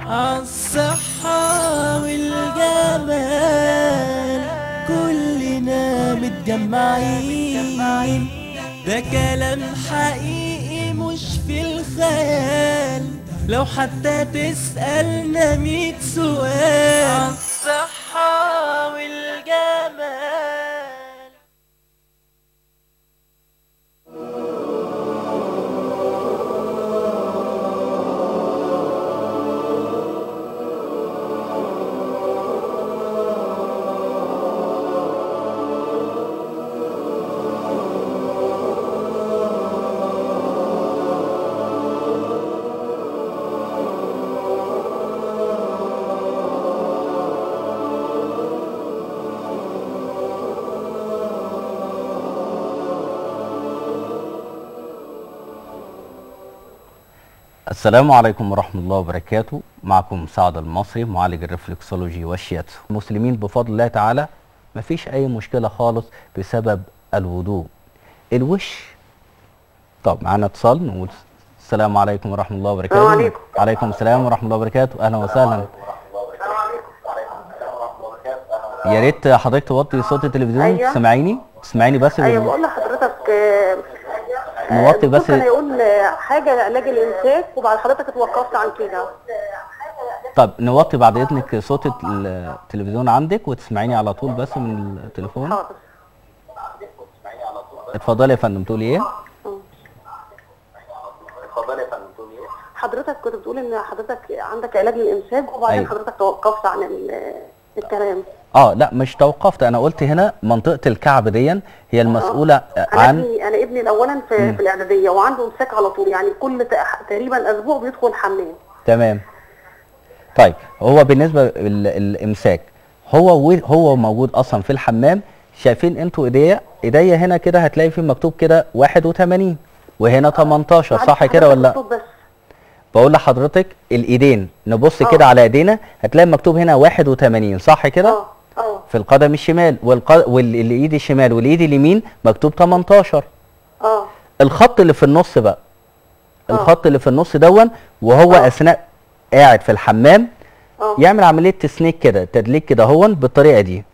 عالصحة والجمال كلنا متجمعين، ده كلام حقيقي مش في الخيال، لو حتى تسألنا 100 سؤال عالصحة والجمال. السلام عليكم ورحمة الله وبركاته. معكم سعد المصري معالج الرفلكسولوجي والشياتسو. المسلمين بفضل الله تعالى مفيش أي مشكلة خالص بسبب الوضوء. الوش. طب معانا اتصال، نقول السلام عليكم ورحمة الله وبركاته. السلام عليكم. عليكم السلام ورحمة الله وبركاته. أهلا وسهلا. يا ريت حضرتك توطي صوت التلفزيون. أيوة. تسمعيني بس. ايوه بقول لحضرتك نوطي بس. كان هيقول حاجه علاج الامساك وبعد حضرتك اتوقفت عن كده. طب نوطي بعد اذنك صوت التلفزيون عندك وتسمعيني على طول بس من التليفون. حاضر. اتفضلي يا فندم، تقولي ايه؟ حضرتك كنت بتقول ان حضرتك عندك علاج للامساك وبعدين أيوة. حضرتك توقفت عن الكلام. لا مش توقفت، انا قلت هنا منطقه الكعب دي هي المسؤوله عن انا ابني اولا في الاعداديه وعنده امساك على طول، يعني كل تقريبا اسبوع بيدخل الحمام. تمام. طيب هو بالنسبه للامساك هو موجود اصلا في الحمام. شايفين انتوا ايديا هنا كده هتلاقي فيه مكتوب كده 81 وهنا 18 صح كده ولا لا؟ بقول لحضرتك الايدين نبص كده على ايدينا هتلاقي مكتوب هنا 81 صح كده؟ في القدم الشمال والايد الشمال والايد اليمين مكتوب 18. الخط اللي في النص بقى الخط اللي في النص دون وهو اثناء قاعد في الحمام يعمل عمليه تسنيك كده تدليك كده هون بالطريقه دي.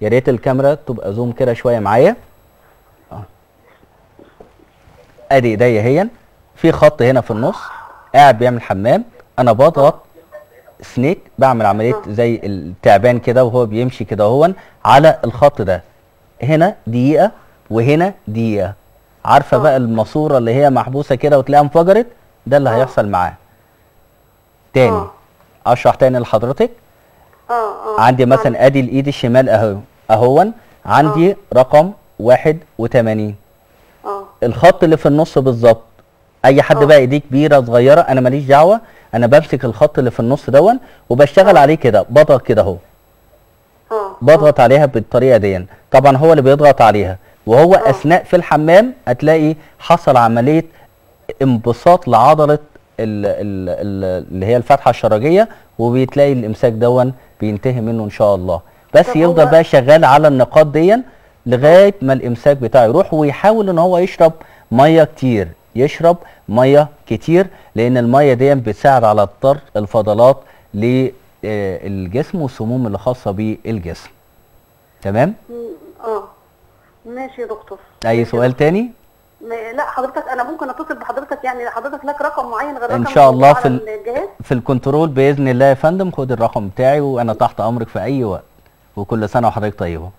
يا ريت الكاميرا تبقى زوم كده شويه معايا. ادي ايديا هي في خط هنا في النص قاعد بيعمل حمام، انا بضغط سنيك بعمل عمليه زي التعبان كده وهو بيمشي كده هون على الخط ده. هنا دقيقه وهنا دقيقه. عارفه بقى الماسوره اللي هي محبوسه كده وتلاقيها انفجرت؟ ده اللي هيحصل معاه. تاني اشرح تاني لحضرتك. عندي مثلا ادي الايد الشمال اهون عندي رقم 81. الخط اللي في النص بالظبط اي حد بقى ايديه كبيره صغيره انا ماليش دعوه، انا بمسك الخط اللي في النص دون وبشتغل عليه كده بضغط كده اهو. بضغط عليها بالطريقه دي. طبعا هو اللي بيضغط عليها وهو اثناء في الحمام هتلاقي حصل عمليه انبساط لعضله اللي هي الفتحه الشرجيه وبتلاقي الامساك دون بينتهي منه ان شاء الله. بس يفضل بقى شغال على النقاط دي لغايه ما الامساك بتاعه يروح ويحاول ان هو يشرب ميه كتير. يشرب ميه كتير لان الميه دي بتساعد على طرد الفضلات للجسم والسموم اللي خاصه بالجسم. تمام؟ ماشي يا دكتور. اي سؤال تاني؟ لا حضرتك انا ممكن اتصل بحضرتك، يعني حضرتك لك رقم معين غير ان رقم شاء الله في الكنترول باذن الله يا فندم. خد الرقم بتاعي وانا تحت امرك في اي وقت، وكل سنه وحضرتك طيبه.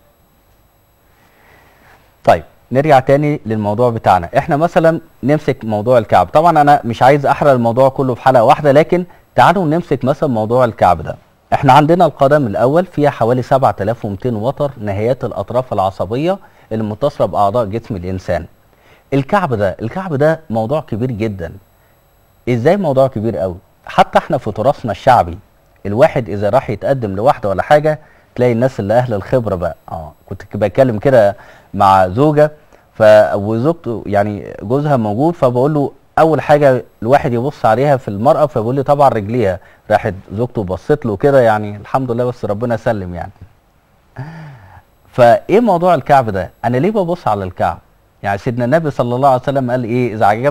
طيب نرجع تاني للموضوع بتاعنا. احنا مثلا نمسك موضوع الكعب. طبعا انا مش عايز احرق الموضوع كله في حلقه واحده، لكن تعالوا نمسك مثلا موضوع الكعب ده. احنا عندنا القدم الاول فيها حوالي 7200 وتر نهايات الاطراف العصبيه اللي متصله باعضاء جسم الانسان. الكعب ده موضوع كبير جدا. ازاي موضوع كبير قوي؟ حتى احنا في تراثنا الشعبي الواحد اذا راح يتقدم لواحده ولا حاجه تلاقي الناس اللي اهل الخبره بقى كنت بتكلم كده مع زوجه وزوجته يعني جوزها موجود، فبقول له اول حاجه الواحد يبص عليها في المراه، فبيقول لي طبعا رجليها. راحت زوجته بصت له كده يعني الحمد لله بس ربنا سلم يعني. فايه موضوع الكعب ده؟ انا ليه ببص على الكعب؟ يعني سيدنا النبي صلى الله عليه وسلم قال ايه؟ اذا عجبت